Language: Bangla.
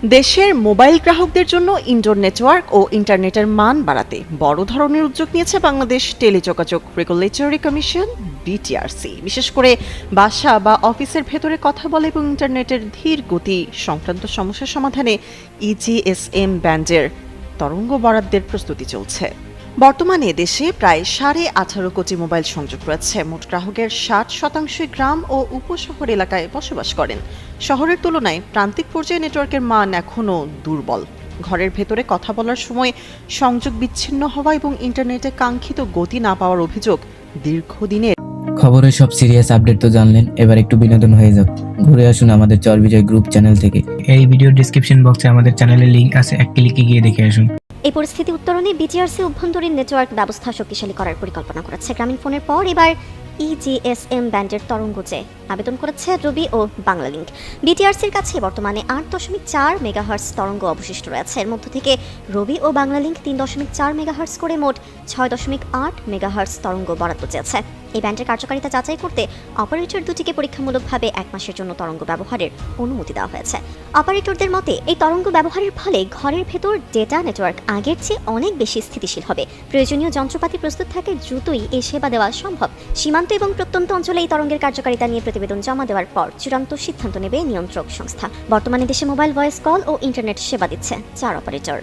দেশের মোবাইল গ্রাহকদের জন্য ইনডোর নেটওয়ার্ক ও ইন্টারনেটের মান বাড়াতে বড় ধরনের উদ্যোগ নিয়েছে বাংলাদেশ টেলিযোগাযোগ রেগুলেটরি কমিশন বিটিআরসি। বিশেষ করে বাসা বা অফিসের ভেতরে কথা বলা এবং ইন্টারনেটের ধীর গতি সংক্রান্ত সমস্যার সমাধানে ইজিএসএম ব্যান্ডের তরঙ্গ বরাদ্দের প্রস্তুতি চলছে। বর্তমানে দেশে প্রায় 18.5 কোটি মোবাইল সংযোগ রয়েছে। মোট গ্রাহকের 60% গ্রাম ও উপশহর এলাকায় বসবাস করেন। শহরের তুলনায় প্রান্তিক পর্যায়ে নেটওয়ার্কের মান এখনও দুর্বল। ঘরের ভেতরে কথা বলার সময় সংযোগ বিচ্ছিন্ন হওয়া এবং ইন্টারনেটে কাঙ্ক্ষিত গতি না পাওয়ার অভিযোগ দীর্ঘদিনের। খবরের সব সিরিয়াস আপডেট তো জানলেন, এবার একটু বিনোদন হয়ে যাক। ঘুরে আসুন আমাদের চরবিজয় গ্রুপ চ্যানেল থেকে। এই ভিডিওর ডেসক্রিপশন বক্সে আমাদের চ্যানেলের লিংক আছে, এক ক্লিকে গিয়ে দেখে আসুন। এই পরিস্থিতি উত্তরণে বিটিআরসি অভ্যন্তরীণ নেটওয়ার্ক ব্যবস্থা শক্তিশালী করার পরিকল্পনা করেছে। গ্রামীণ ফোনের পর এবার ইজিএসএম ব্যান্ডের তরঙ্গজে আবেদন করেছে রবি ও বাংলালিংক। বিটিআরসির কাছে বর্তমানে 8.4 মেগাহার্টজ তরঙ্গ অবশিষ্ট রয়েছে। এর মধ্য থেকে রবি ও বাংলালিংক 3.4 মেগাহার্টজ করে মোট 6.8 মেগাহার্টজ তরঙ্গ বরাদ্দ চেয়েছে। এই ব্যান্ডের কার্যকারিতা যাচাই করতে অপারেটর দুটিকে পরীক্ষামূলকভাবে 1 মাসের জন্য তরঙ্গ ব্যবহারের অনুমতি দেওয়া হয়েছে। অপারেটরদের মতে এই তরঙ্গ ব্যবহারের ফলে ঘরের ভেতর ডেটা নেটওয়ার্ক আগের চেয়ে অনেক বেশি স্থিতিশীল হবে। প্রয়োজনীয় যন্ত্রপাতি প্রস্তুত থাকে দ্রুতই এই সেবা দেওয়া সম্ভব। সীমান্ত এবং প্রত্যন্ত অঞ্চলে এই তরঙ্গের কার্যকারিতা নিয়ে প্রতিবেদন জমা দেওয়ার পর চূড়ান্ত সিদ্ধান্ত নেবে নিয়ন্ত্রক সংস্থা। বর্তমানে দেশে মোবাইল ভয়েস কল ও ইন্টারনেট সেবা দিচ্ছে 4 অপারেটর।